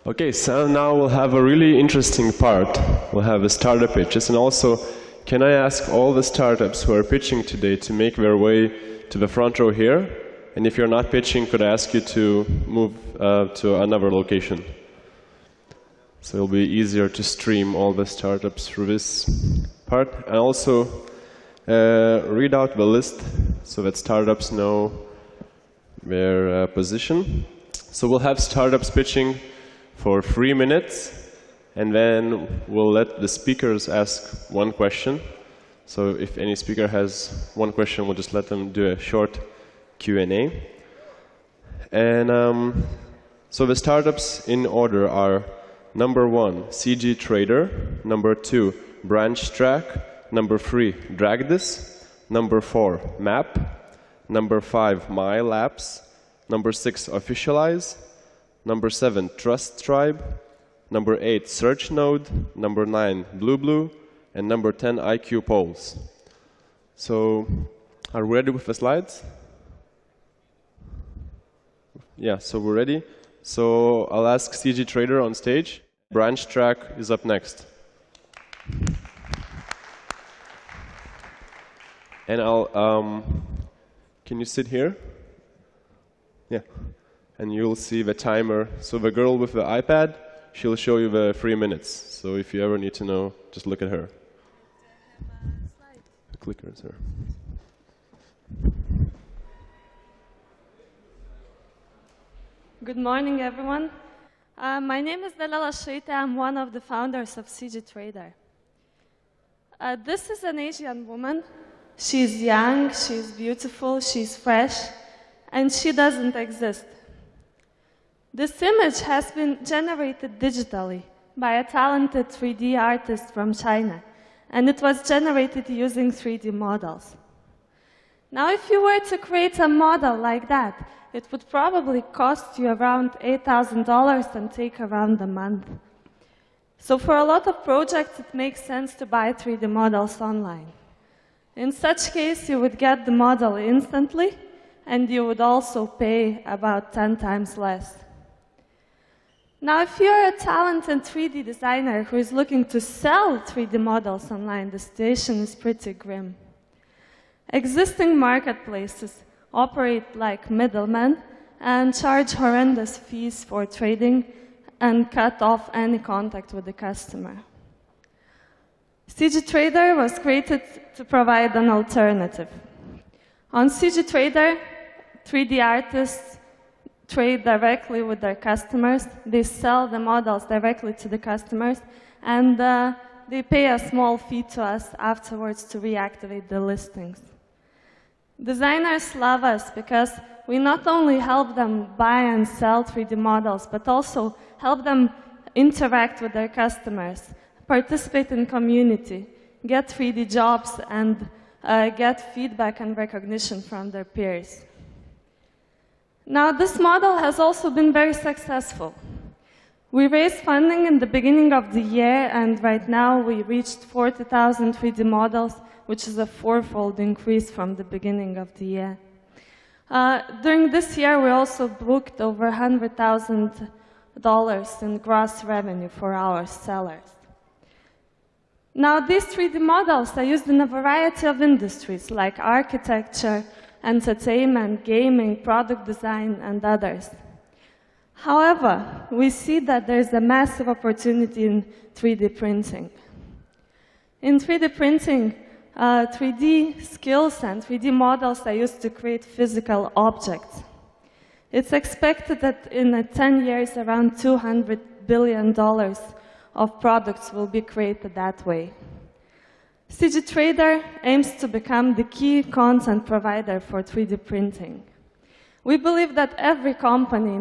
Okay, so now we'll have a really interesting part. We'll have a startup pitches, and also, can I ask all the startups who are pitching today to make their way to the front row here? And if you're not pitching, could I ask you to move to another location? So it'll be easier to stream all the startups through this part. And also, read out the list so that startups know their position. So we'll have startups pitching for 3 minutes, and then we'll let the speakers ask one question. So if any speaker has one question, we'll just let them do a short Q&A. And so the startups in order are number 1, CG Trader, number 2, Branch Track, number 3, Dragdis, number 4, Map, number 5, My Labs, number 6, Officialize, number 7, Trust Tribe, number 8, Search Node, number 9, Blue, and number 10, IQ Polls. So, are we ready with the slides? Yeah, so we're ready. So I'll ask CG Trader on stage. Branch Track is up next. And can you sit here? Yeah. And you'll see the timer. So the girl with the iPad, she'll show you the 3 minutes. So if you ever need to know, just look at her. The clicker is her. Good morning, everyone. My name is Dalila Shaita. I'm one of the founders of CG Trader. This is an Asian woman. She's young, she's beautiful, she's fresh, and she doesn't exist. This image has been generated digitally by a talented 3D artist from China, and it was generated using 3D models. Now, if you were to create a model like that, it would probably cost you around $8,000 and take around a month. So for a lot of projects, it makes sense to buy 3D models online. In such case, you would get the model instantly, and you would also pay about 10 times less. Now, if you're a talented 3D designer who is looking to sell 3D models online, the situation is pretty grim. Existing marketplaces operate like middlemen and charge horrendous fees for trading and cut off any contact with the customer. CG Trader was created to provide an alternative. On CG Trader, 3D artists trade directly with their customers. They sell the models directly to the customers, and they pay a small fee to us afterwards to reactivate the listings. Designers love us because we not only help them buy and sell 3D models, but also help them interact with their customers, participate in community, get 3D jobs, and get feedback and recognition from their peers. Now, this model has also been very successful. We raised funding in the beginning of the year, and right now we reached 40,000 3D models, which is a 4-fold increase from the beginning of the year. During this year, we also booked over $100,000 in gross revenue for our sellers. Now, these 3D models are used in a variety of industries, like architecture, entertainment, gaming, product design, and others. However, we see that there is a massive opportunity in 3D printing. In 3D printing, 3D skills and 3D models are used to create physical objects. It's expected that in 10 years, around $200 billion of products will be created that way. CG Trader aims to become the key content provider for 3D printing. We believe that every company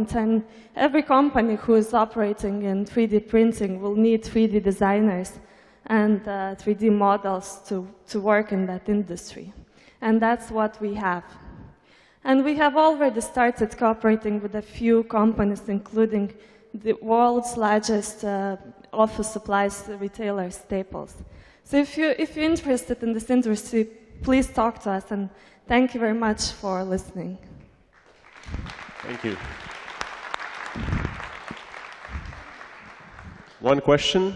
who is operating in 3D printing will need 3D designers and 3D models to work in that industry. And that's what we have. And we have already started cooperating with a few companies, including the world's largest office supplies retailer, Staples. So if you're interested in this industry, please talk to us, and thank you very much for listening. Thank you. One question?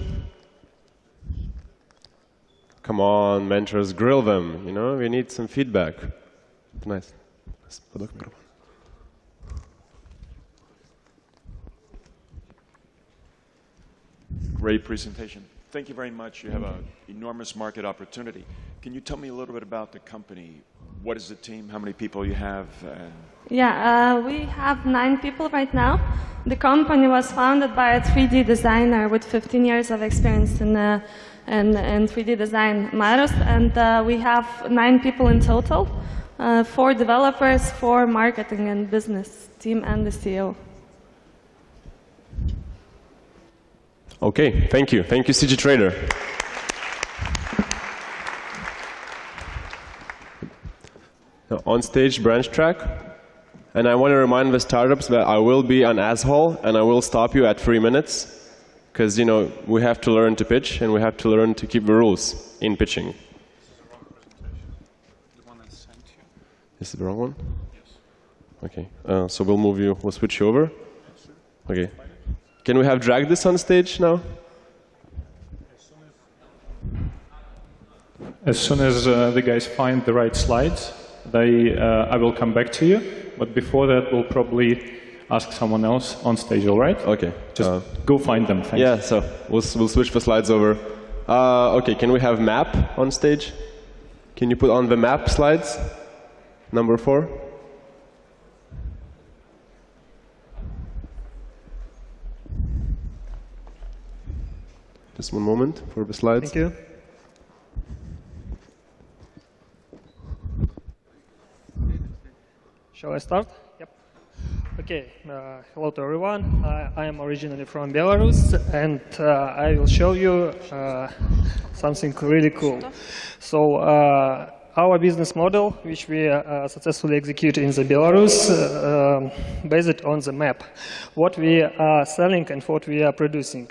Come on, mentors, grill them. You know, we need some feedback. Nice. Great presentation. Thank you very much. You have an enormous market opportunity. Can you tell me a little bit about the company? What is the team? How many people you have? Yeah, we have 9 people right now. The company was founded by a 3D designer with 15 years of experience in 3D design, Marius, and we have 9 people in total, 4 developers, 4 marketing and business team, and the CEO. Okay, thank you. Thank you, CG Trader. Now, on stage, branch track. And I want to remind the startups that I will be an asshole and I will stop you at 3 minutes. Because, you know, we have to learn to pitch and we have to learn to keep the rules in pitching. This is the wrong one? Yes. Okay, so we'll switch you over. Okay. Can we have drag this on stage now? As soon as the guys find the right slides, I will come back to you. But before that, we'll probably ask someone else on stage, all right? Okay. Just go find them, thanks. Yeah, so we'll switch the slides over. Okay, can we have map on stage? Can you put on the map slides? Number 4. Just one moment for the slides. Thank you. Shall I start? Yep. Okay. Hello to everyone. I am originally from Belarus, and I will show you something really cool. So our business model, which we successfully execute in the Belarus, based on the map. What we are selling and what we are producing.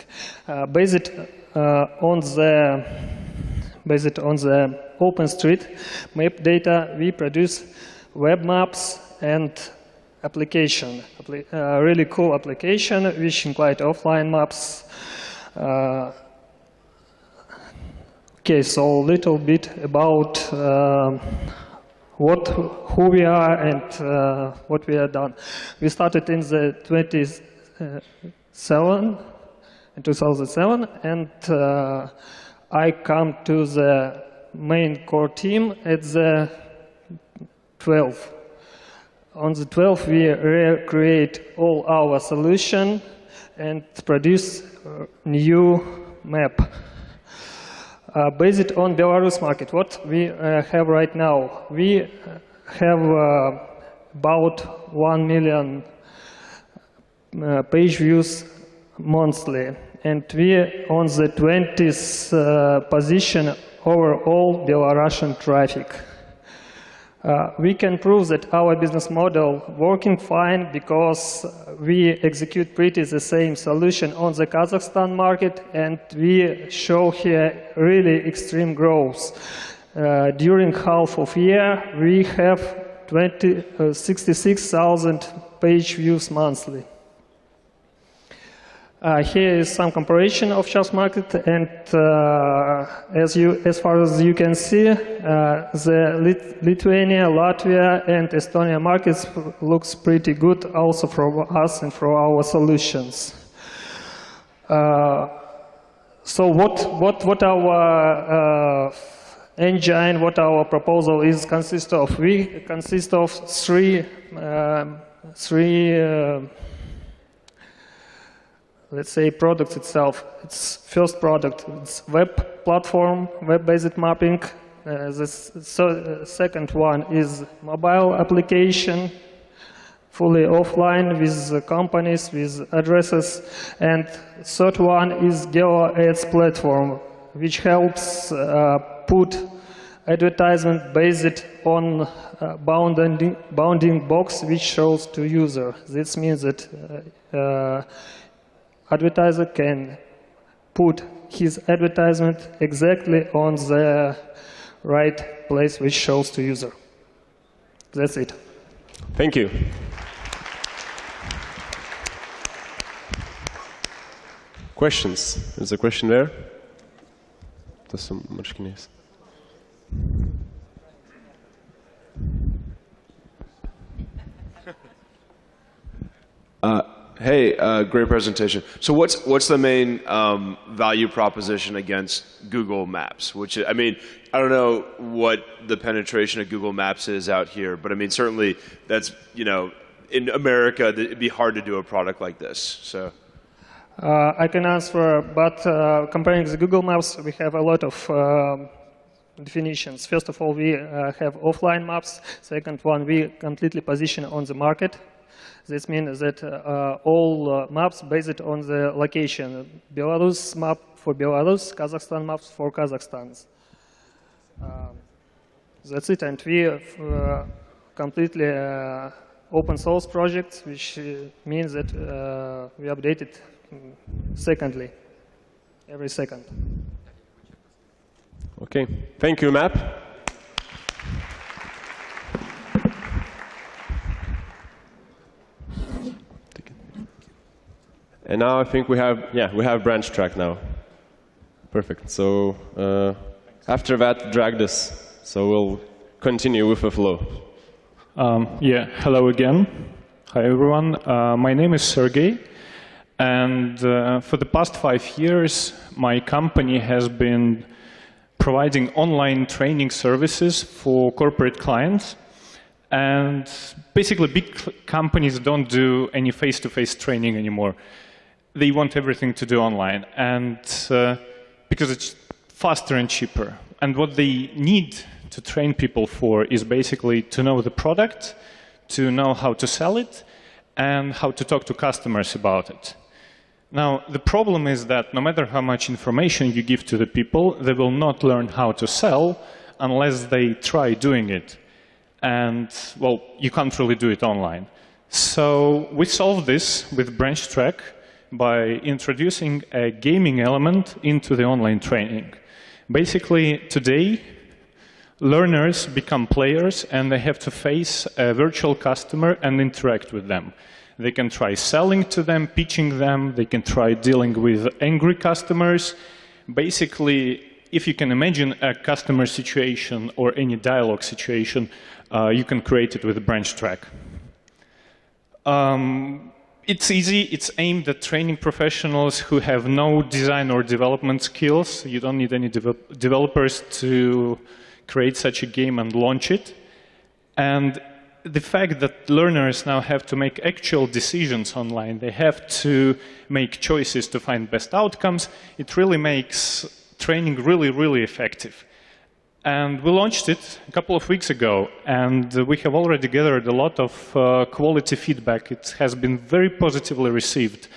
Based on the OpenStreetMap data, we produce web maps and application, really cool application which include offline maps. Okay, so a little bit about who we are and what we have done. We started in the 2007, and I come to the main core team at the 12. On the 12, we recreate all our solution and produce new map. Based on Belarus market, what we have right now, we have about 1 million page views monthly, and we on the 20th position overall Belarusian traffic. We can prove that our business model working fine because we execute pretty the same solution on the Kazakhstan market, and we show here really extreme growth. During half of year, we have 66,000 page views monthly. Here is some comparison of Charles market, and as far as you can see, the Lithuania, Latvia, and Estonia markets looks pretty good also for us and for our solutions. So what our engine, what our proposal is consist of? We consist of three let's say products itself. It's first product, it's web platform, web-based mapping. The second one is mobile application, fully offline with companies, with addresses. And third one is Geo Ads platform, which helps put advertisement based on bounding box which shows to user. This means that advertiser can put his advertisement exactly on the right place which shows to user. That's it. Thank you. Questions? There's a question there. Tas ir marškinės. Hey, great presentation. So what's the main value proposition against Google Maps? Which, I mean, I don't know what the penetration of Google Maps is out here, but I mean, certainly that's, you know, in America, it'd be hard to do a product like this. So. I can answer, but comparing the Google Maps, we have a lot of definitions. First of all, we have offline maps. Second one, we completely position on the market. This means that all maps based on the location. Belarus map for Belarus, Kazakhstan maps for Kazakhstan. That's it, and we have completely open source projects, which means that we update it every second. Okay, thank you, Map. And now I think we have branch track now. Perfect. So after that, drag this. So we'll continue with the flow. Yeah, hello again. Hi, everyone. My name is Sergey. And for the past 5 years, my company has been providing online training services for corporate clients. And basically, big companies don't do any face-to-face training anymore. They want everything to do online, and because it's faster and cheaper. And what they need to train people for is basically to know the product, to know how to sell it, and how to talk to customers about it. Now, the problem is that no matter how much information you give to the people, they will not learn how to sell unless they try doing it. And, well, you can't really do it online. So we solved this with Branch Track by introducing a gaming element into the online training. Basically, today, learners become players and they have to face a virtual customer and interact with them. They can try selling to them, pitching them, they can try dealing with angry customers. Basically, if you can imagine a customer situation or any dialogue situation, you can create it with a Branch Track. It's easy, it's aimed at training professionals who have no design or development skills. You don't need any developers to create such a game and launch it. And the fact that learners now have to make actual decisions online, they have to make choices to find best outcomes, it really makes training really, really effective. And we launched it a couple of weeks ago, and we have already gathered a lot of quality feedback. It has been very positively received.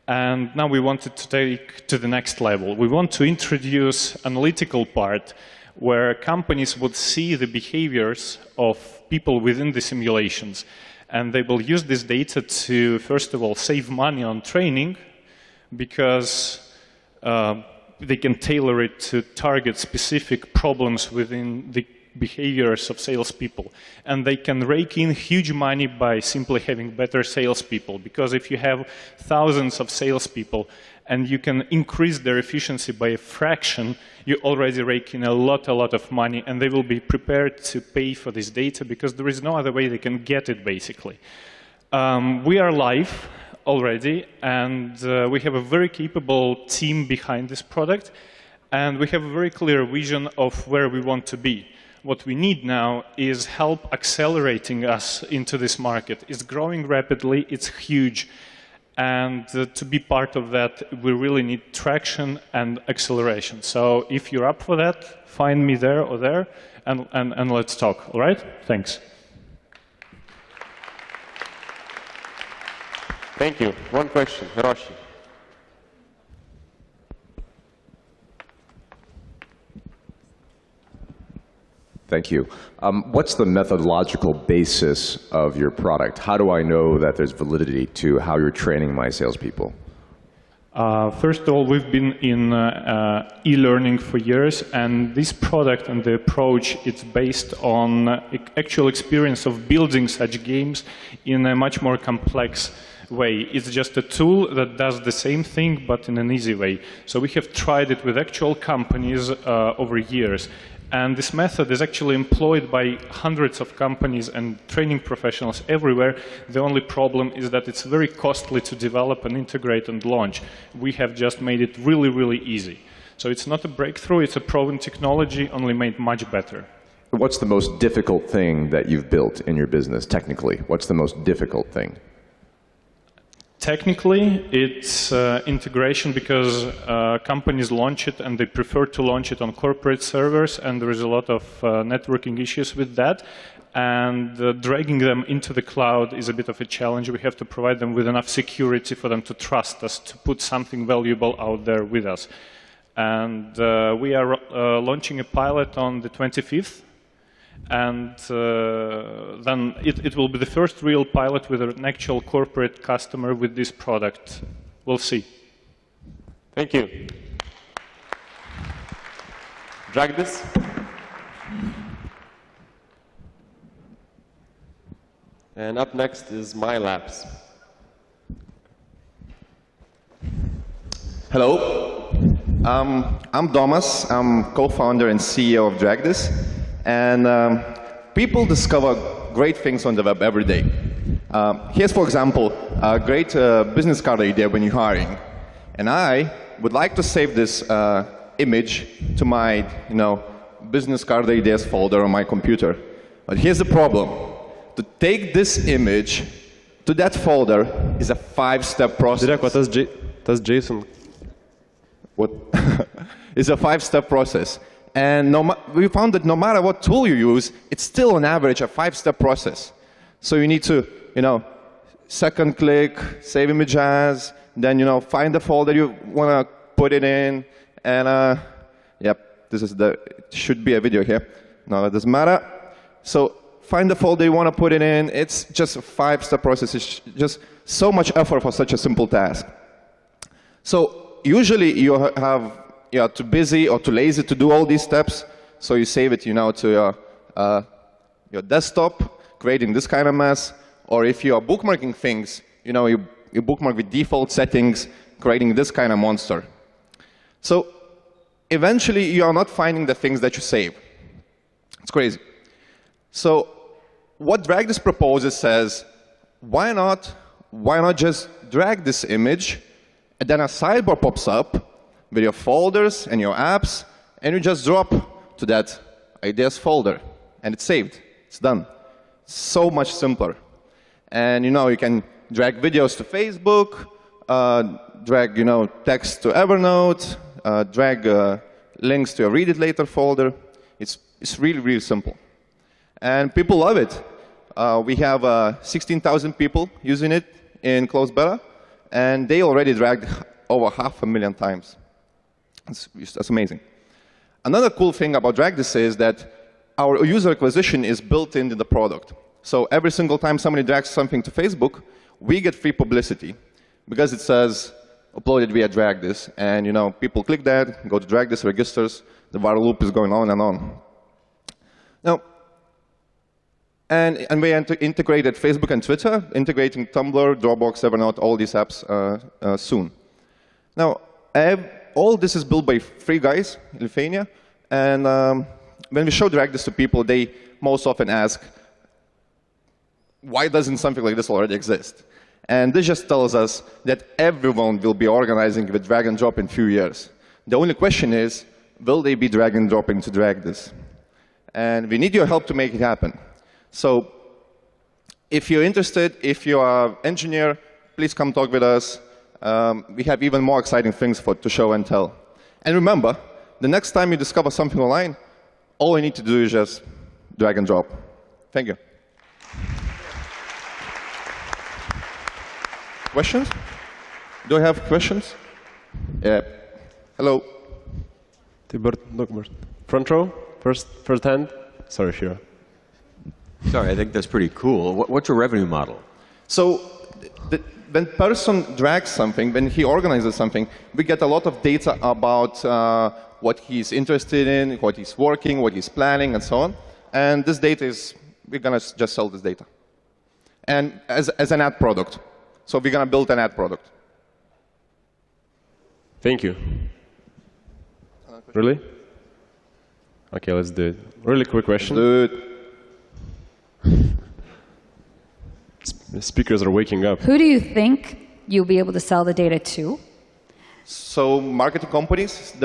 And now we want it to take to the next level. We want to introduce analytical part where companies would see the behaviors of people within the simulations. And they will use this data to, first of all, save money on training, because they can tailor it to target specific problems within the behaviors of salespeople. And they can rake in huge money by simply having better salespeople. Because if you have thousands of salespeople and you can increase their efficiency by a fraction, you already rake in a lot of money, and they will be prepared to pay for this data because there is no other way they can get it, basically. We are live already, and we have a very capable team behind this product, and we have a very clear vision of where we want to be. What we need now is help accelerating us into this market. It's growing rapidly, it's huge, and to be part of that, we really need traction and acceleration. So if you're up for that, find me there or there, and let's talk, all right? Thanks. Thank you. One question, Hiroshi. Thank you. What's the methodological basis of your product? How do I know that there's validity to how you're training my salespeople? First of all, we've been in e-learning for years, and this product and the approach, it's based on actual experience of building such games in a much more complex way. It's just a tool that does the same thing, but in an easy way. So we have tried it with actual companies over years. And this method is actually employed by hundreds of companies and training professionals everywhere. The only problem is that it's very costly to develop and integrate and launch. We have just made it really, really easy. So it's not a breakthrough, it's a proven technology, only made much better. What's the most difficult thing that you've built in your business, technically? What's the most difficult thing? Technically, it's integration because companies launch it and they prefer to launch it on corporate servers, and there is a lot of networking issues with that. And dragging them into the cloud is a bit of a challenge. We have to provide them with enough security for them to trust us, to put something valuable out there with us. And we are launching a pilot on the 25th. And then it will be the first real pilot with an actual corporate customer with this product. We'll see. Thank you. Drag this. And up next is My Labs. Hello. I'm Domas. I'm co-founder and CEO of DragThis. And people discover great things on the web every day. Here's, for example, a great business card idea when you're hiring. And I would like to save this image to my business card ideas folder on my computer. But here's the problem. To take this image to that folder is a 5-step process. Direct, that's Jason. What? It's a 5-step process. And we found that no matter what tool you use, it's still on average a 5-step process. So you need to, second click, save image as, then, find the folder you want to put it in. And, yep, this is it should be a video here. No, that doesn't matter. So find the folder you want to put it in. It's just a 5-step process. It's just so much effort for such a simple task. So usually you have you're too busy or too lazy to do all these steps, so you save it, to your desktop, creating this kind of mess. Or if you are bookmarking things, you bookmark with default settings, creating this kind of monster. So eventually, you are not finding the things that you save. It's crazy. So what DragThis proposes says, why not just drag this image, and then a sidebar pops up with your folders and your apps, and you just drop to that ideas folder, and it's saved. It's done. So much simpler. And you can drag videos to Facebook, drag text to Evernote, drag links to your Read It Later folder. It's really, really simple. And people love it. We have 16,000 people using it in closed beta, and they already dragged over 500,000 times. That's amazing. Another cool thing about DragThis is that our user acquisition is built into the product. So every single time somebody drags something to Facebook, we get free publicity because it says uploaded via DragThis. And people click that, go to DragThis, registers, the viral loop is going on and on. Now, and we integrated Facebook and Twitter, integrating Tumblr, Dropbox, Evernote, all these apps soon. Now, all this is built by 3 guys in Lithuania. And when we show DragThis to people, they most often ask, why doesn't something like this already exist? And this just tells us that everyone will be organizing with drag and drop in a few years. The only question is, will they be drag and dropping to DragThis? And we need your help to make it happen. So if you're interested, if you are an engineer, please come talk with us. We have even more exciting things to show and tell. And remember, the next time you discover something online, all you need to do is just drag and drop. Thank you. Questions? Do I have questions? Yeah. Hello. Front row, first hand. Sorry, Shira. Sorry, I think that's pretty cool. What's your revenue model? So when person drags something, when he organizes something, we get a lot of data about what he's interested in, what he's working, what he's planning, and so on. And this data we're going to just sell this data. And as an ad product. So we're going to build an ad product. Thank you. Really? Okay, let's do it. Really quick question. Let's do it. The speakers are waking up. Who do you think you'll be able to sell the data to? So marketing companies,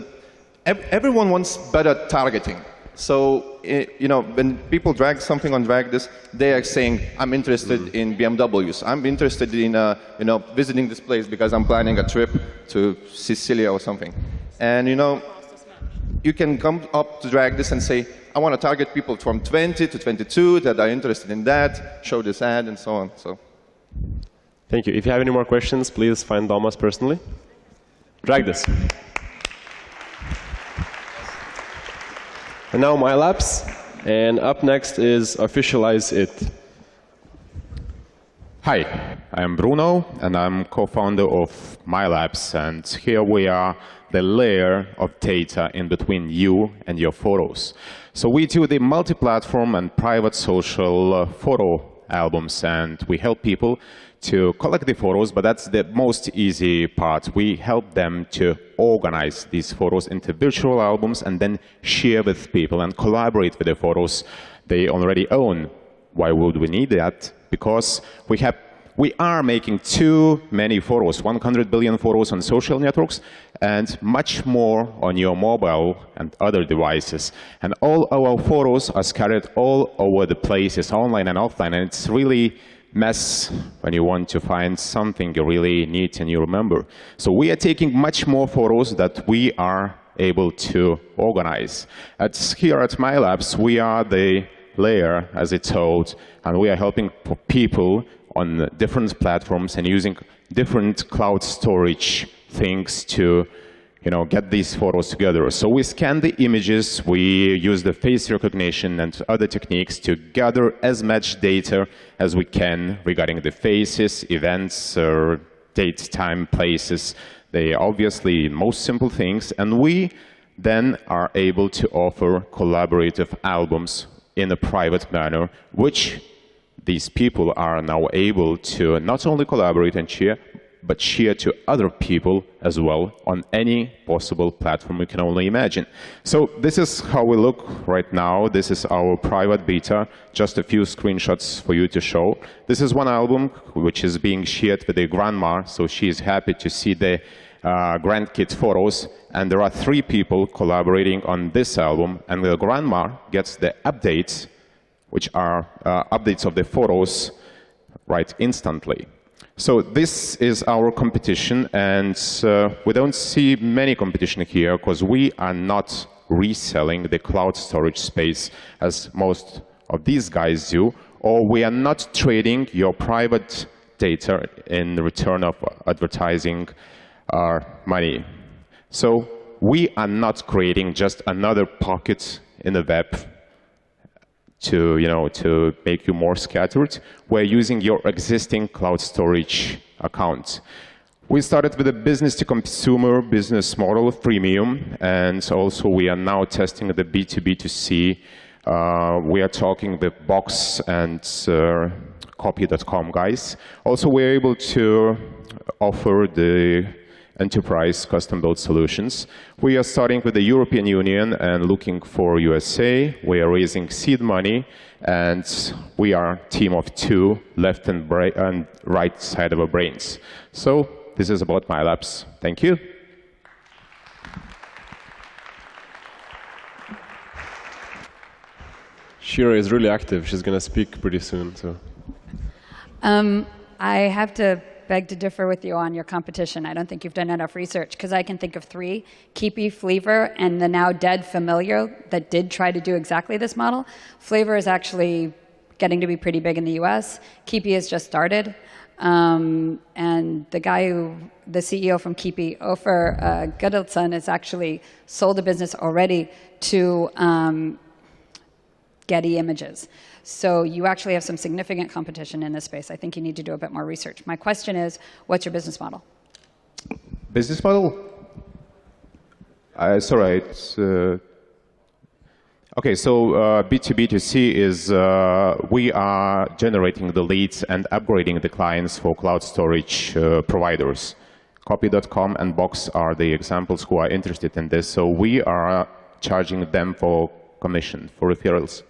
everyone wants better targeting. So when people drag something on Drag.this, they are saying, I'm interested in BMWs. I'm interested in visiting this place because I'm planning a trip to Sicilia or something. And you can come up to Drag.this and say, I want to target people from 20 to 22 that are interested in that, show this ad, and so on. So, thank you. If you have any more questions, please find Domas personally. Drag.this. And now my labs, and up next is Officialize It. Hi, I'm Bruno, and I'm co-founder of MyLabs, and here we are the layer of data in between you and your photos. So we do the multi-platform and private social photo albums, and we help people to collect the photos, but that's the most easy part. We help them to organize these photos into virtual albums and then share with people and collaborate with the photos they already own. Why would we need that? Because we are making too many photos, 100 billion photos on social networks, and much more on your mobile and other devices. And all our photos are scattered all over the places, online and offline, and it's really mess when you want to find something you really need and you remember. So we are taking much more photos that we are able to organize. Here at MyLabs, we are the layer, as it's told, and we are helping people on different platforms and using different cloud storage things to get these photos together. So we scan the images, we use the face recognition and other techniques to gather as much data as we can regarding the faces, events, or date, time, places. They are obviously most simple things, and we then are able to offer collaborative albums in a private manner, which these people are now able to not only collaborate and share, but share to other people as well on any possible platform you can only imagine. So this is how we look right now. This is our private beta, just a few screenshots for you to show. This is one album which is being shared with the grandma, so she is happy to see the grandkid photos. And there are 3 people collaborating on this album, and the grandma gets the updates, which are updates of the photos right instantly. So this is our competition, and we don't see many competition here because we are not reselling the cloud storage space as most of these guys do, or we are not trading your private data in return of advertising our money. So we are not creating just another pocket in the web to make you more scattered. We're using your existing cloud storage account. We started with a business-to-consumer business model, freemium, and also we are now testing the B2B2C. We are talking with Box and Copy.com guys. Also, we're able to offer the enterprise custom-built solutions. We are starting with the European Union and looking for USA. We are raising seed money, and we are a team of 2, left and right side of our brains. So this is about MyLabs. Thank you. Shira is really active. She's going to speak pretty soon. So. I have to beg to differ with you on your competition. I don't think you've done enough research, because I can think of 3, Keepy, Flavor, and the now dead Familiar that did try to do exactly this model. Flavor is actually getting to be pretty big in the US. Keepy has just started. And the CEO from Keepy, Ofer Godelson, has actually sold a business already to Getty Images. So you actually have some significant competition in this space. I think you need to do a bit more research. My question is, what's your business model? Business model? It's all right. Okay, so B2B2C is we are generating the leads and upgrading the clients for cloud storage providers. Copy.com and Box are the examples who are interested in this. So we are charging them for commission, for referrals.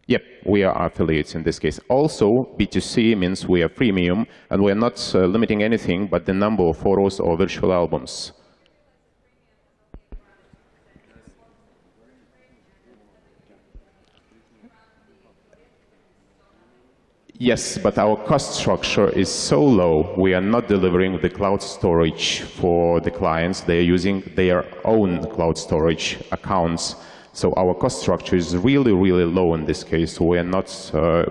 Yep, we are affiliates in this case. Also, B2C means we are freemium, and we're not limiting anything but the number of photos or virtual albums. Yes, but our cost structure is so low, we are not delivering the cloud storage for the clients. They are using their own cloud storage accounts. So our cost structure is really, really low in this case. So we are not,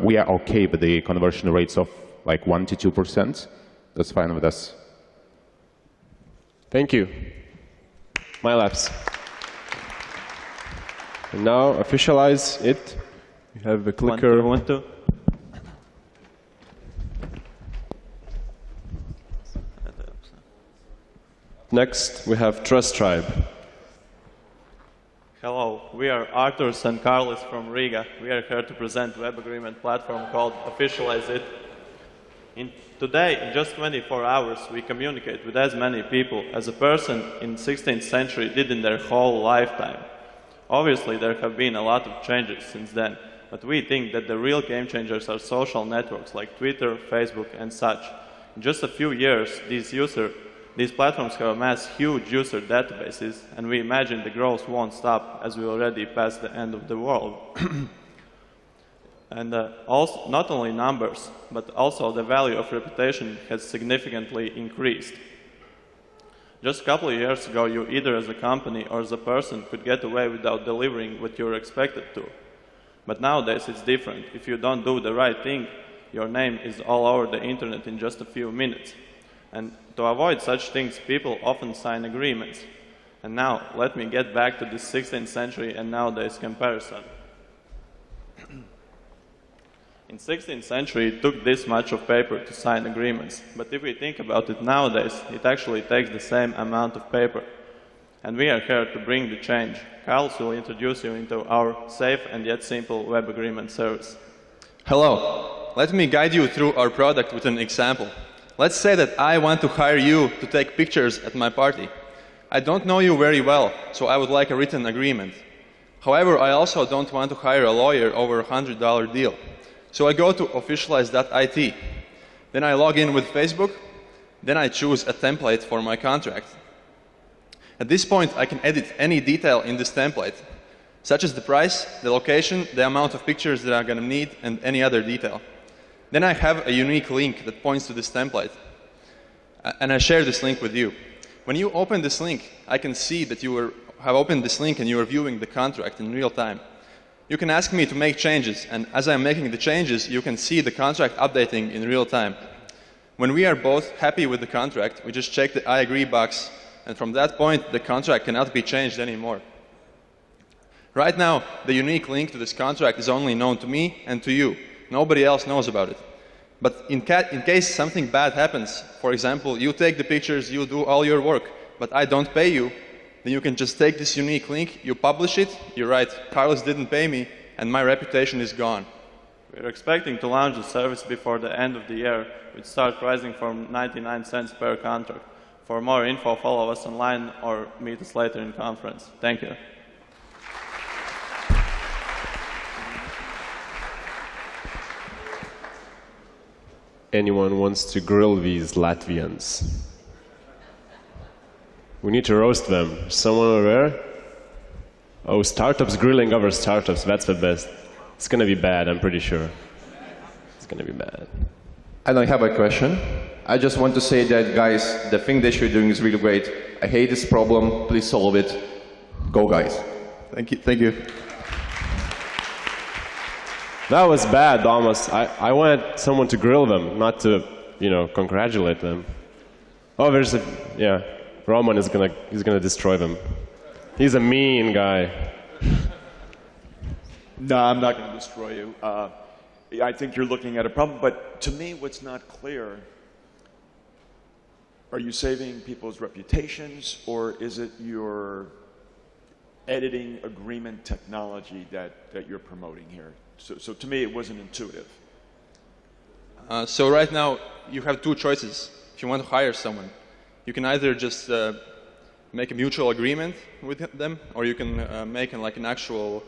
we are okay with the conversion rates of like 1 to 2%. That's fine with us. Thank you. MyLabs. And now officialize it. You have a clicker. Next, we have Trust Tribe. Hello, we are Arturs and Carlis from Riga. We are here to present web agreement platform called Officialize It. Today, in just 24 hours, we communicate with as many people as a person in 16th century did in their whole lifetime. Obviously, there have been a lot of changes since then, but we think that the real game changers are social networks like Twitter, Facebook, and such. In just a few years, these platforms have amassed huge user databases, and we imagine the growth won't stop as we already passed the end of the world. And also, not only numbers, but also the value of reputation has significantly increased. Just a couple of years ago, you either as a company or as a person could get away without delivering what you're expected to. But nowadays it's different. If you don't do the right thing, your name is all over the internet in just a few minutes. And to avoid such things, people often sign agreements. And now, let me get back to this 16th century and nowadays comparison. In 16th century, it took this much of paper to sign agreements. But if we think about it nowadays, it actually takes the same amount of paper. And we are here to bring the change. Carlos will introduce you into our safe and yet simple web agreement service. Hello. Let me guide you through our product with an example. Let's say that I want to hire you to take pictures at my party. I don't know you very well, so I would like a written agreement. However, I also don't want to hire a lawyer over a $100 deal. So I go to officialize.it. Then I log in with Facebook. Then I choose a template for my contract. At this point, I can edit any detail in this template, such as the price, the location, the amount of pictures that I'm going to need, and any other detail. Then I have a unique link that points to this template. And I share this link with you. When you open this link, I can see that you have opened this link and you are viewing the contract in real time. You can ask me to make changes, and as I'm making the changes, you can see the contract updating in real time. When we are both happy with the contract, we just check the I agree box, and from that point, the contract cannot be changed anymore. Right now, the unique link to this contract is only known to me and to you. Nobody else knows about it. But in case something bad happens, for example, you take the pictures, you do all your work, but I don't pay you, then you can just take this unique link, you publish it, you write, Carlos didn't pay me, and my reputation is gone. We're expecting to launch the service before the end of the year, with start pricing from 99 cents per contract. For more info, follow us online or meet us later in conference. Thank you. Anyone wants to grill these Latvians? We need to roast them. Someone over there? Oh, startups grilling other startups. That's the best. It's going to be bad, I'm pretty sure. It's going to be bad. I don't have a question. I just want to say that, guys, the thing that you're doing is really great. I hate this problem. Please solve it. Go, guys. Thank you. Thank you. That was bad, almost. I wanted someone to grill them, not to, congratulate them. Oh, yeah. Roman is he's gonna destroy them. He's a mean guy. No, I'm not going to destroy you. I think you're looking at a problem, but to me, what's not clear, are you saving people's reputations, or is it you're editing agreement technology that you're promoting here? So to me, it wasn't intuitive. So right now, you have two choices. If you want to hire someone, you can either just make a mutual agreement with them, or you can make an actual,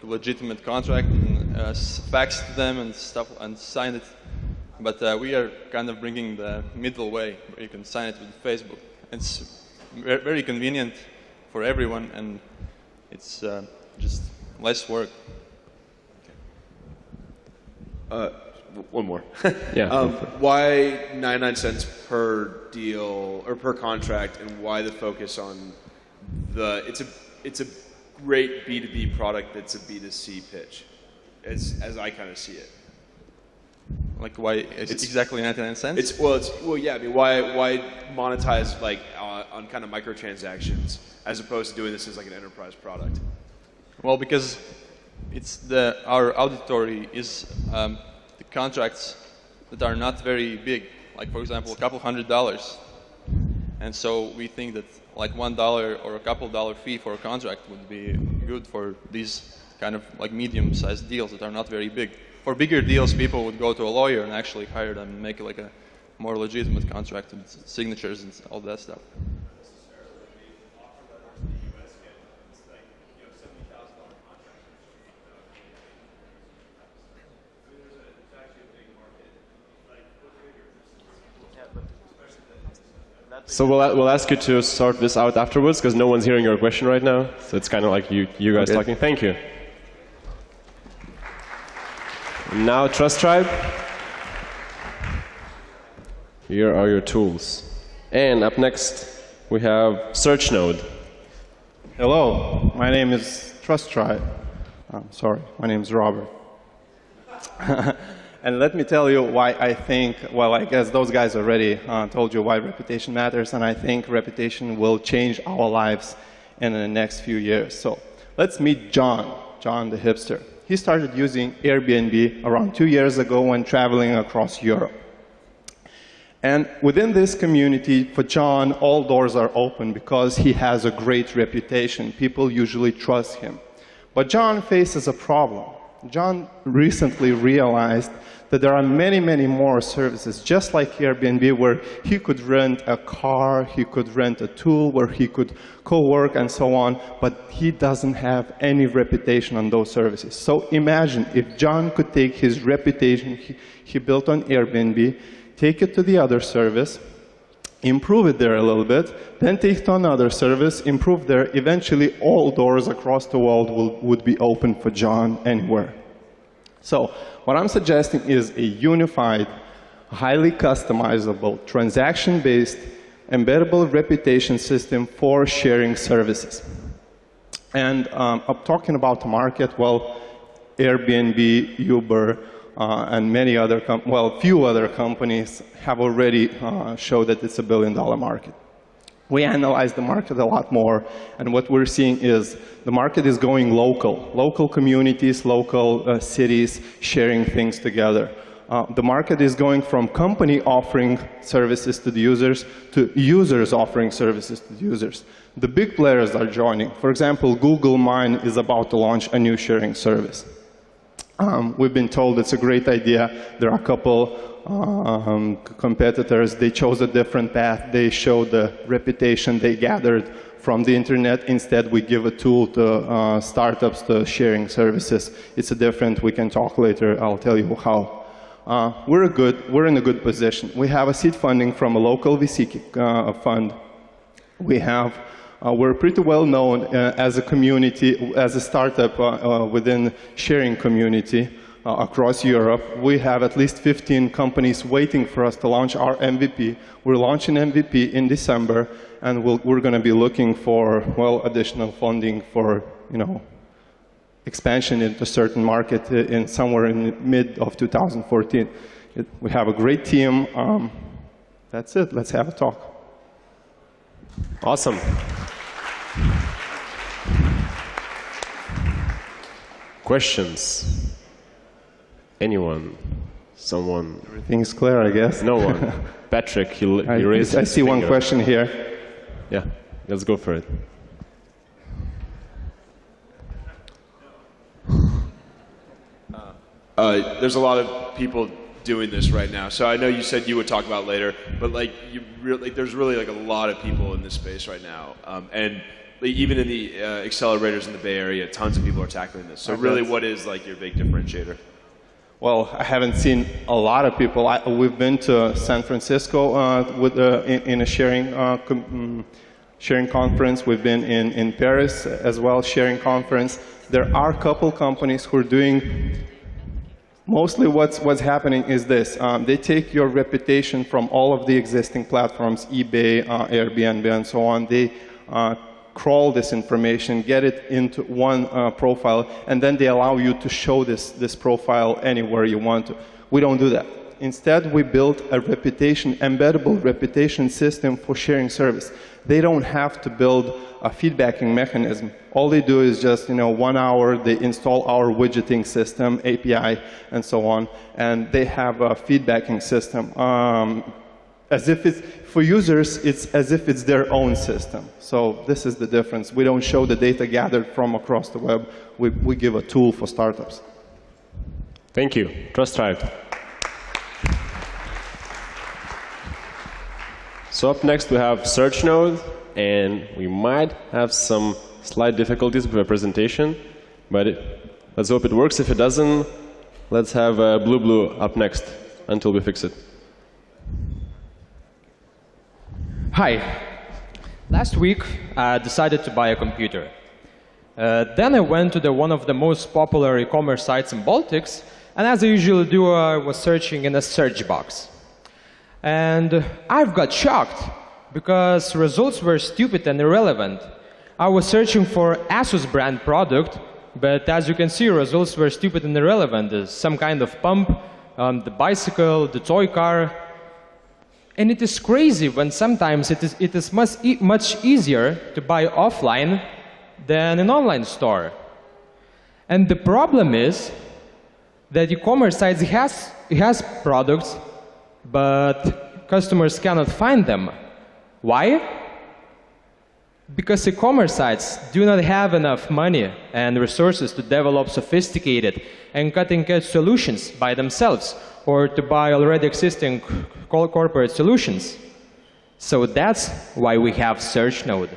legitimate contract and fax to them and stuff and sign it. But we are kind of bringing the middle way, where you can sign it with Facebook. It's very convenient for everyone, and it's just less work. One more. Yeah. Why 99 cents per deal or per contract, and why the focus on it's a great B2B product that's a B2C pitch, as I kind of see it. Like why it's exactly 99 cents? Well, yeah. I mean, why monetize on kind of microtransactions as opposed to doing this as like an enterprise product? Well, because our auditory is the contracts that are not very big. Like for example, a couple $100, and so we think that like $1 or a couple dollar fee for a contract would be good for these kind of like medium-sized deals that are not very big. For bigger deals, people would go to a lawyer and actually hire them and make like a more legitimate contract with signatures and all that stuff. So we'll ask you to sort this out afterwards, because no one's hearing your question right now. So it's kind of like you guys talking. Thank you. Now, Trust Tribe. Here are your tools. And up next, we have Search Node. Hello, my name is Trust Tribe. Sorry, my name is Robert. And let me tell you why I think, well, I guess those guys already told you why reputation matters, and I think reputation will change our lives in the next few years. So let's meet John the hipster. He started using Airbnb around 2 years ago when traveling across Europe. And within this community, for John, all doors are open because he has a great reputation. People usually trust him. But John faces a problem. John recently realized that there are many, many more services, just like Airbnb, where he could rent a car, he could rent a tool, where he could co-work and so on, but he doesn't have any reputation on those services. So imagine if John could take his reputation he built on Airbnb, take it to the other service, improve it there a little bit, then take it to another service, improve there. Eventually, all doors across the world would be open for John anywhere. So what I'm suggesting is a unified, highly customizable, transaction-based, embeddable reputation system for sharing services. And I'm talking about the market. Well, Airbnb, Uber, and many other, few other companies have already showed that it's $1 billion market. We analyze the market a lot more, and what we're seeing is the market is going local. Local communities, local cities sharing things together. The market is going from company offering services to the users to users offering services to the users. The big players are joining. For example, Google Mine is about to launch a new sharing service. We've been told it's a great idea. There are a couple competitors. They chose a different path. They showed the reputation they gathered from the internet. Instead, we give a tool to startups to sharing services. It's a different. We can talk later. I'll tell you how. We're in a good position. We have a seed funding from a local VC fund. We're pretty well known as a community, as a startup within sharing community across Europe. We have at least 15 companies waiting for us to launch our MVP. We're launching MVP in December, and we're going to be looking for, additional funding for, expansion into certain market in somewhere in mid of 2014. We have a great team. That's it. Let's have a talk. Awesome. Questions? Anyone? Someone? Everything's clear, I guess. No one. Patrick, he raised his I see one finger. question here. Yeah, let's go for it. there's a lot of people doing this right now. So I know you said you would talk about it later, but like there's really like a lot of people in this space right now, and like, even in the accelerators in the Bay Area, tons of people are tackling this. So really, what is like your big differentiator? Well, I haven't seen a lot of people. We've been to San Francisco in a sharing conference. We've been in Paris as well, sharing conference. There are a couple companies who are doing. Mostly what's happening is this. They take your reputation from all of the existing platforms, eBay, Airbnb, and so on. They crawl this information, get it into one profile, and then they allow you to show this profile anywhere you want to. We don't do that. Instead, we built a embeddable reputation system for sharing service. They don't have to build a feedbacking mechanism. All they do is just, 1 hour, they install our widgeting system, API, and so on, and they have a feedbacking system. As if it's, for users, it's as if it's their own system. So this is the difference. We don't show the data gathered from across the web. We give a tool for startups. Thank you. Trust right. So up next we have Search Node, and we might have some slight difficulties with the presentation, but let's hope it works. If it doesn't, let's have Blue up next until we fix it. Hi. Last week, I decided to buy a computer. Then I went to one of the most popular e-commerce sites in Baltics, and as I usually do, I was searching in a search box. And I've got shocked because results were stupid and irrelevant. I was searching for Asus brand product, but as you can see, results were stupid and irrelevant. There's some kind of pump, the bicycle, the toy car. And it is crazy when sometimes it is much easier to buy offline than an online store. And the problem is that e-commerce sites has products, but customers cannot find them. Why? Because e-commerce sites do not have enough money and resources to develop sophisticated and cutting-edge solutions by themselves, or to buy already existing corporate solutions. So that's why we have Search Node.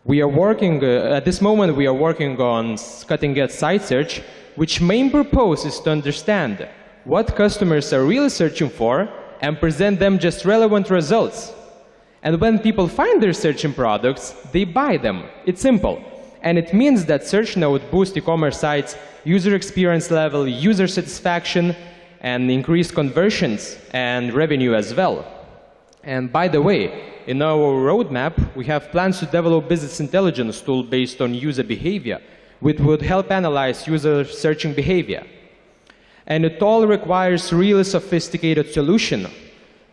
We are working, at this moment, we are working on cutting-edge site search, which main purpose is to understand what customers are really searching for and present them just relevant results. And when people find their searching products, they buy them. It's simple. And it means that Search Node boosts e-commerce sites' user experience level, user satisfaction, and increased conversions and revenue as well. And by the way, in our roadmap, we have plans to develop business intelligence tool based on user behavior, which would help analyze user searching behavior. And it all requires really sophisticated solution.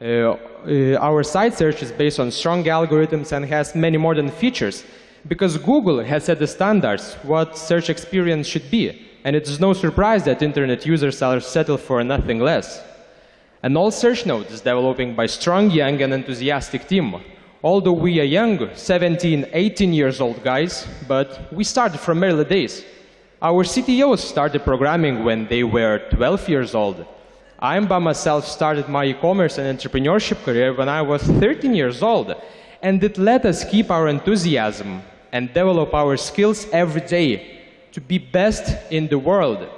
Our site search is based on strong algorithms and has many modern features, because Google has set the standards what search experience should be. And it is no surprise that internet users are settled for nothing less. And all Search Node is developing by strong, young, and enthusiastic team. Although we are young, 17, 18 years old guys, but we started from early days. Our CTOs started programming when they were 12 years old. I by myself started my e-commerce and entrepreneurship career when I was 13 years old. And it let us keep our enthusiasm and develop our skills every day to be best in the world.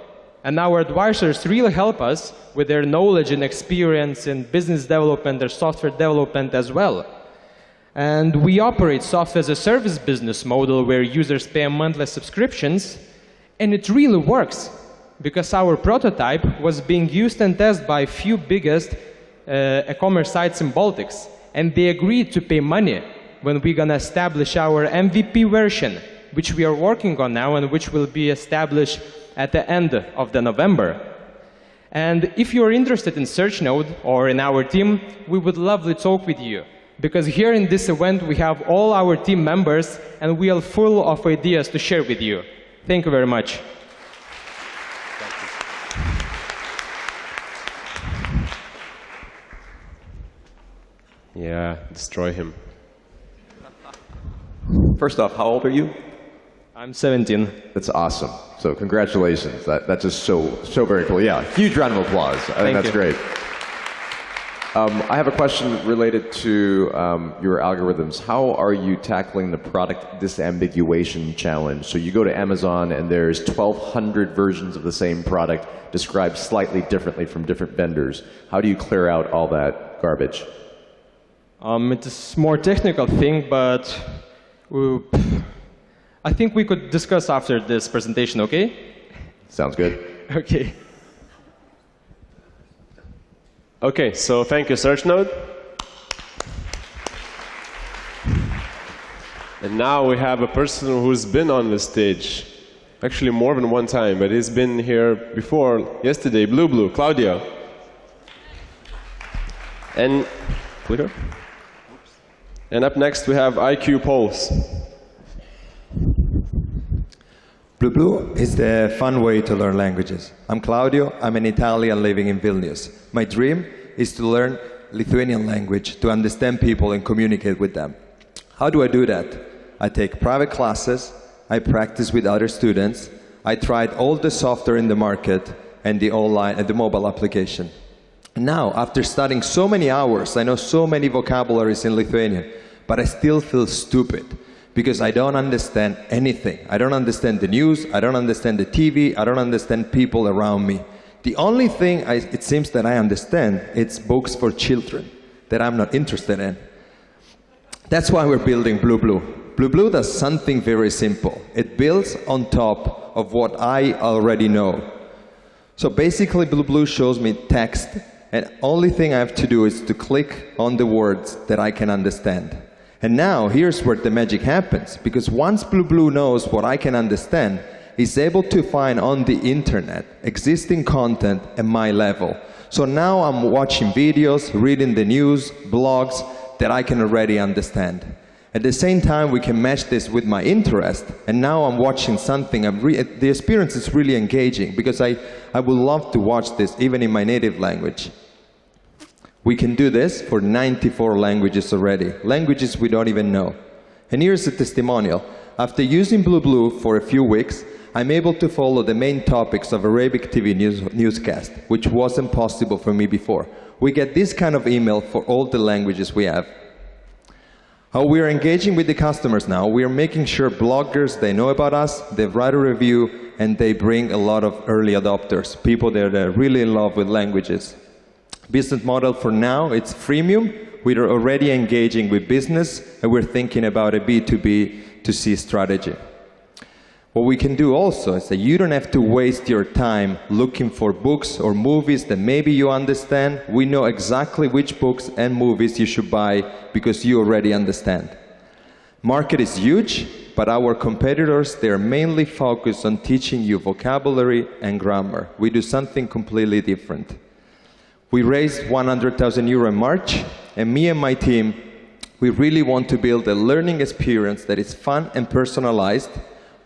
And our advisors really help us with their knowledge and experience in business development or software development as well. And we operate software as a service business model where users pay monthly subscriptions, and it really works because our prototype was being used and tested by a few biggest e-commerce sites in Baltics, and they agreed to pay money when we're going to establish our MVP version, which we are working on now and which will be established at the end of November. And if you're interested in Search Node or in our team, we would love to talk with you. Because here in this event, we have all our team members, and we are full of ideas to share with you. Thank you very much. Yeah, destroy him. First off, how old are you? I'm 17. That's awesome. So congratulations. That's just so very cool. Yeah, huge round of applause. I think that's great. I have a question related to your algorithms. How are you tackling the product disambiguation challenge? So you go to Amazon and there's 1,200 versions of the same product described slightly differently from different vendors. How do you clear out all that garbage? It's a more technical thing, but I think we could discuss after this presentation, okay? Sounds good. Okay. Okay, so thank you, Search Node. And now we have a person who's been on the stage, actually more than one time, but he's been here before, yesterday, Blue, Claudio. And, clicker. And up next we have IQ Pulse. Blue is the fun way to learn languages. I'm Claudio. I'm an Italian living in Vilnius. My dream is to learn Lithuanian language, to understand people and communicate with them. How do I do that? I take private classes, I practice with other students, I tried all the software in the market and the online and the mobile application. Now, after studying so many hours, I know so many vocabularies in Lithuanian, but I still feel stupid, because I don't understand anything. I don't understand the news, I don't understand the TV, I don't understand people around me. The only thing it seems that I understand, it's books for children that I'm not interested in. That's why we're building Blue. Blue does something very simple. It builds on top of what I already know. So basically Blue shows me text, and only thing I have to do is to click on the words that I can understand. And now, here's where the magic happens, because once Blue knows what I can understand, he's able to find on the internet existing content at my level. So now I'm watching videos, reading the news, blogs that I can already understand. At the same time, we can match this with my interest, and now I'm watching something, the experience is really engaging, because I would love to watch this even in my native language. We can do this for 94 languages already, languages we don't even know. And here's a testimonial. After using Blue for a few weeks, I'm able to follow the main topics of Arabic TV newscast, which wasn't possible for me before. We get this kind of email for all the languages we have. How we are engaging with the customers now, we are making sure bloggers, they know about us, they write a review, and they bring a lot of early adopters, people that are really in love with languages. Business model for now, it's freemium. We are already engaging with business, and we're thinking about a B2B2C strategy. What we can do also is that you don't have to waste your time looking for books or movies that maybe you understand. We know exactly which books and movies you should buy because you already understand. Market is huge, but our competitors, they're mainly focused on teaching you vocabulary and grammar. We do something completely different. We raised 100,000 euro in March, and me and my team, we really want to build a learning experience that is fun and personalized.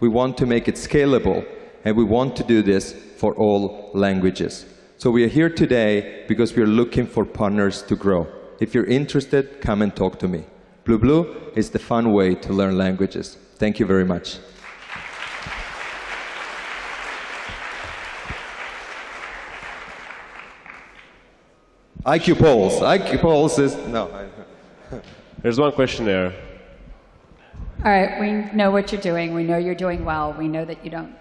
We want to make it scalable, and we want to do this for all languages. So we are here today because we are looking for partners to grow. If you're interested, come and talk to me. Blue is the fun way to learn languages. Thank you very much. IQ polls is, no. There's one question there. All right, we know what you're doing. We know you're doing well. We know that you don't,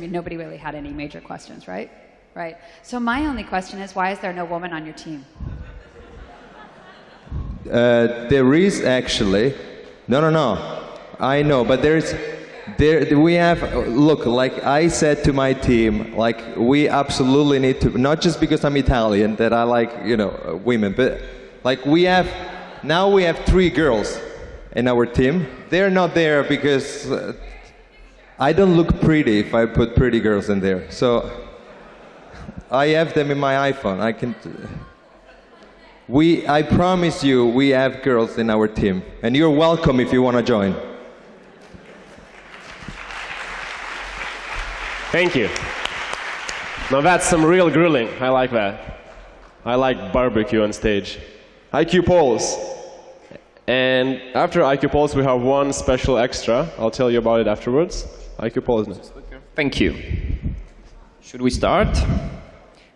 nobody really had any major questions, right? Right. So my only question is, why is there no woman on your team? There is actually, no. I know, but we have, look, like I said to my team, like we absolutely need to, not just because I'm Italian, that I like, women, but like now we have 3 girls in our team. They're not there because I don't look pretty if I put pretty girls in there. So I have them in my iPhone. I promise you, we have girls in our team, and you're welcome if you want to join. Thank you. Now that's some real grilling. I like that. I like barbecue on stage. IQ polls. And after IQ Pulse, we have one special extra. I'll tell you about it afterwards. IQ Pulse next. Thank you. Should we start?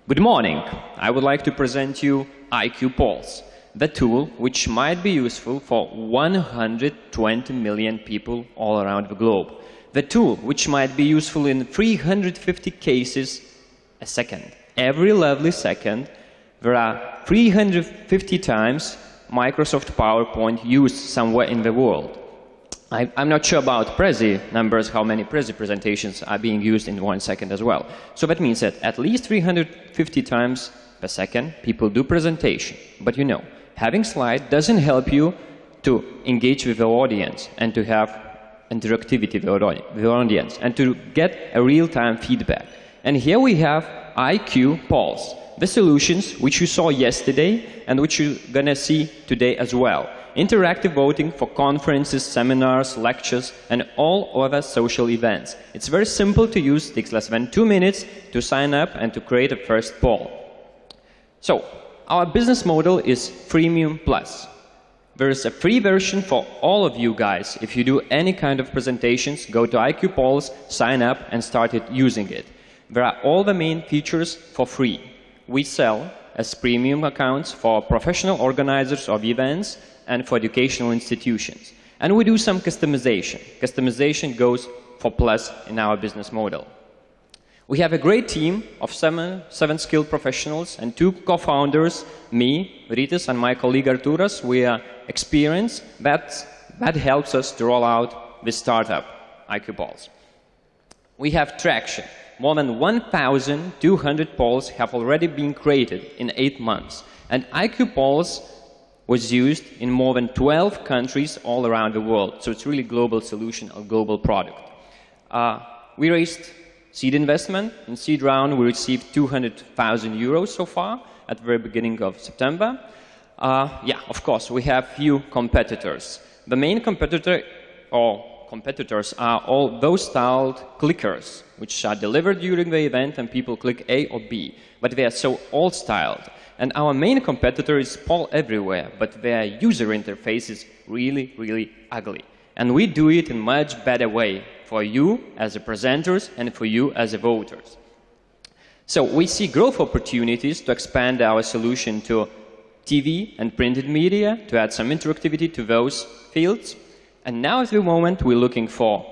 Good morning. I would like to present you IQ Pulse, the tool which might be useful for 120 million people all around the globe. The tool which might be useful in 350 cases a second. Every lovely second, there are 350 times Microsoft PowerPoint used somewhere in the world. I'm not sure about Prezi numbers, how many Prezi presentations are being used in 1 second as well. So that means that at least 350 times per second people do presentation. But you know, having slide doesn't help you to engage with the audience and to have interactivity with the audience and to get a real-time feedback. And here we have IQ Pulse, the solutions which you saw yesterday and which you're gonna see today as well. Interactive voting for conferences, seminars, lectures, and all other social events. It's very simple to use, takes less than 2 minutes to sign up and to create a first poll. So, our business model is Freemium Plus. There is a free version for all of you guys. If you do any kind of presentations, go to IQ Pulse, sign up, and start using it. There are all the main features for free. We sell as premium accounts for professional organizers of events and for educational institutions. And we do some customization. Customization goes for plus in our business model. We have a great team of seven skilled professionals and 2 co-founders, me, Rytis, and my colleague Arturas. We are experienced. That helps us to roll out this startup, IQ Pulse. We have traction. More than 1,200 polls have already been created in 8 months. And IQ Pulse was used in more than 12 countries all around the world. So it's really a global solution, a global product. We raised seed investment. In seed round, we received 200,000 euros so far at the very beginning of September. Yeah, of course, we have few competitors. The main competitor or competitors are all those styled clickers, which are delivered during the event and people click A or B, but they are so all styled. And our main competitor is Poll Everywhere, but their user interface is really, really ugly. And we do it in much better way for you as the presenters and for you as the voters. So we see growth opportunities to expand our solution to TV and printed media, to add some interactivity to those fields. And now at the moment we're looking for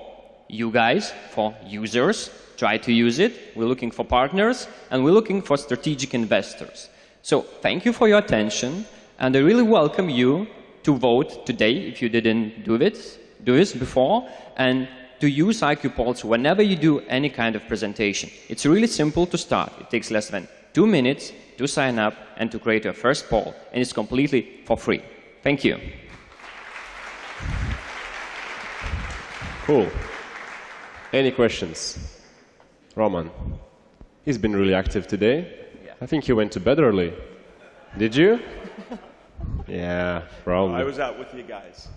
you guys, for users, try to use it. We're looking for partners, and we're looking for strategic investors. So thank you for your attention, and I really welcome you to vote today if you didn't do this before, and to use IQ Pulse whenever you do any kind of presentation. It's really simple to start. It takes less than 2 minutes to sign up and to create your first poll, and it's completely for free. Thank you. Cool. Any questions? Roman. He's been really active today. Yeah. I think he went to bed early. Did you? Yeah, probably. I was out with you guys.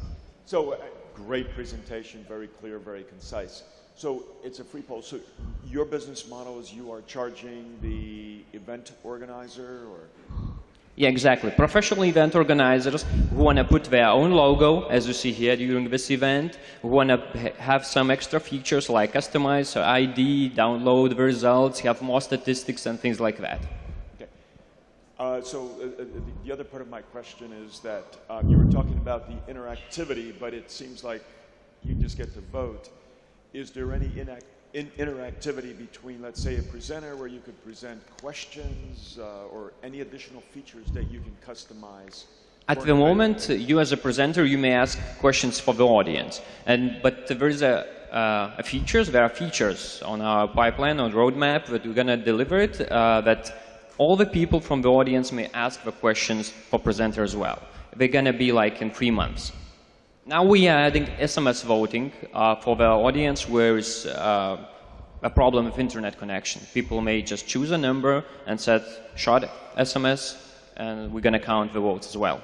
So, great presentation, very clear, very concise. So, it's a free poll. So, your business model is you are charging the event organizer, or? Yeah, exactly. Professional event organizers who want to put their own logo, as you see here during this event, who want to have some extra features like customize ID, download the results, have more statistics and things like that. Okay. The other part of my question is that you were talking about the interactivity, but it seems like you just get to vote. Is there any interactivity between, let's say, a presenter where you could present questions or any additional features that you can customize? At the moment, you as a presenter, you may ask questions for the audience. But there is there are features on our pipeline, on roadmap that we're going to deliver it, that all the people from the audience may ask the questions for presenter as well. They're going to be like in 3 months. Now we are adding SMS voting for the audience where is a problem with internet connection. People may just choose a number and set short SMS, and we're going to count the votes as well.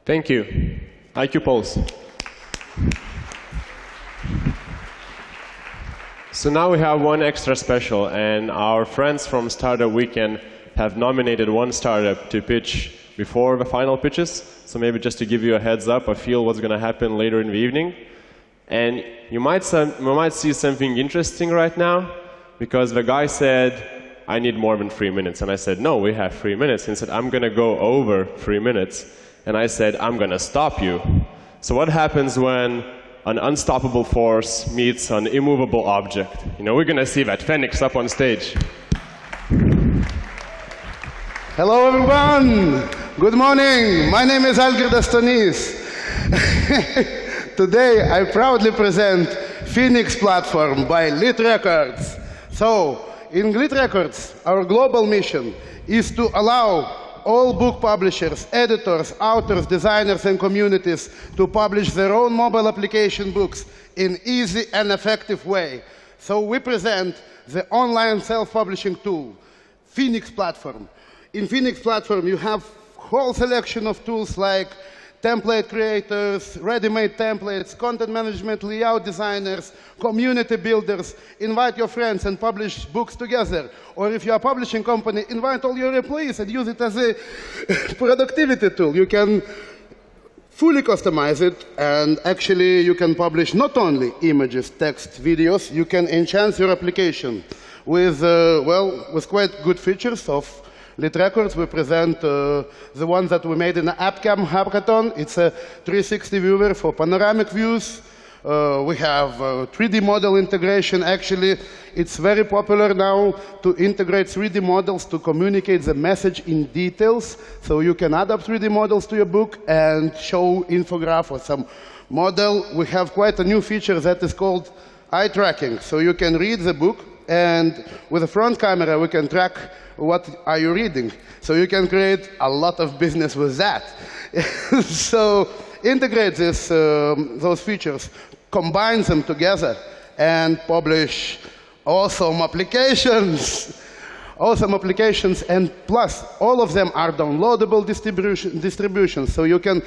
Thank you. IQ Pulse. So now we have one extra special, and our friends from Startup Weekend have nominated one startup to pitch before the final pitches. So maybe just to give you a heads up, a feel what's going to happen later in the evening. And you might see something interesting right now, because the guy said, I need more than 3 minutes. And I said, no, we have 3 minutes. And he said, I'm going to go over 3 minutes. And I said, I'm going to stop you. So what happens when an unstoppable force meets an immovable object? You know, we're going to see that. Phoenix up on stage. Hello, everyone. Good morning. My name is Algirdas Stonys. Today, I proudly present Phoenix platform by Lit Records. So, in Lit Records, our global mission is to allow all book publishers, editors, authors, designers, and communities to publish their own mobile application books in easy and effective way. So we present the online self-publishing tool, Phoenix platform. In Phoenix platform, you have whole selection of tools like template creators, ready-made templates, content management, layout designers, community builders. Invite your friends and publish books together. Or if you are a publishing company, invite all your employees and use it as a productivity tool. You can fully customize it, and actually you can publish not only images, text, videos, you can enhance your application with, with quite good features of Lit Records. We present the one that we made in the AppCam hackathon. It's a 360 viewer for panoramic views. We have 3D model integration. Actually, it's very popular now to integrate 3D models to communicate the message in details. So you can add up 3D models to your book and show infograph or some model. We have quite a new feature that is called eye tracking. So you can read the book, and with a front camera, we can track what are you reading. So you can create a lot of business with that. So integrate those features, combine them together, and publish awesome applications. Awesome applications, and plus, all of them are downloadable distributions. So you can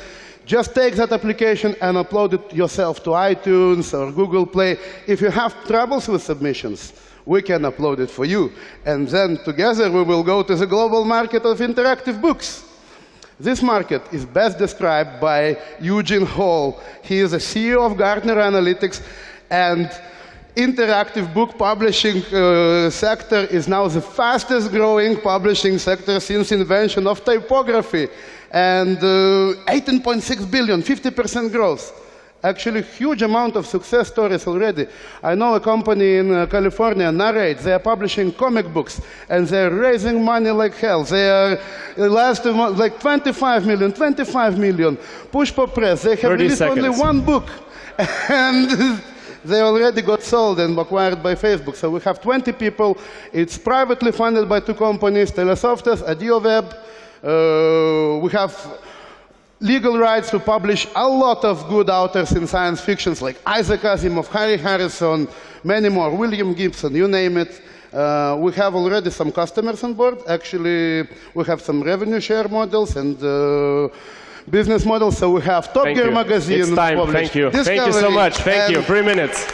just take that application and upload it yourself to iTunes or Google Play. If you have troubles with submissions, we can upload it for you. And then together we will go to the global market of interactive books. This market is best described by Eugene Hall. He is the CEO of Gartner Analytics, and interactive book publishing sector is now the fastest growing publishing sector since invention of typography. And 18.6 billion, 50% growth. Actually, huge amount of success stories already. I know a company in California, Narrate. They are publishing comic books, and they're raising money like hell. They are last month like 25 million. Pushpop Press. They have released only one book, and they already got sold and acquired by Facebook. So we have 20 people. It's privately funded by 2 companies, Telesoftas, AdioWeb. We have legal rights to publish a lot of good authors in science fictions like Isaac Asimov, Harry Harrison, many more, William Gibson, you name it. We have already some customers on board. Actually, we have some revenue share models and business models. So we have Top Gear magazine. It's time. Thank you. Thank you so much. Thank you. 3 minutes.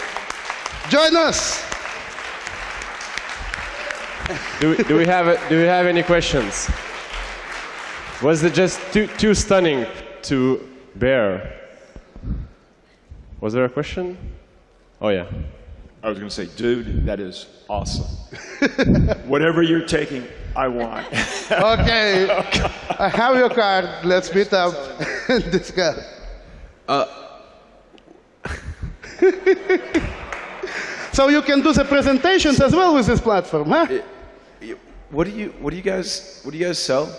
Join us. Do we have any questions? Was it just too stunning to bear? Was there a question? Oh, yeah. I was going to say, dude, that is awesome. Whatever you're taking, I want. Okay. I have your card. Let's meet up and discuss. So you can do the presentations as well with this platform, huh? What do you guys sell?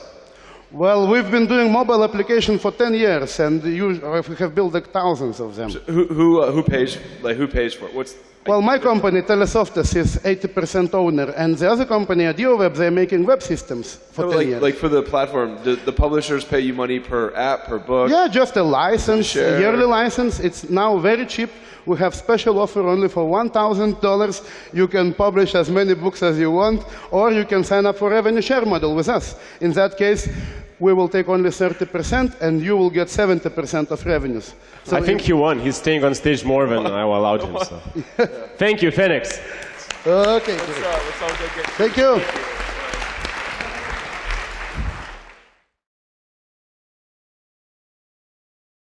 Well, we've been doing mobile application for 10 years, and we have built like thousands of them. So who pays for it? Well, my company, Telesoftas, is 80% owner, and the other company, AdioWeb, they're making web systems for 10 years. Like for the platform, the publishers pay you money per app, per book? Yeah, just a license, a yearly license. It's now very cheap. We have special offer only for $1,000. You can publish as many books as you want, or you can sign up for revenue share model with us. In that case, we will take only 30%, and you will get 70% of revenues. So I think he won. He's staying on stage more than I allowed him. So. Thank you, Phoenix. Okay. Thank you.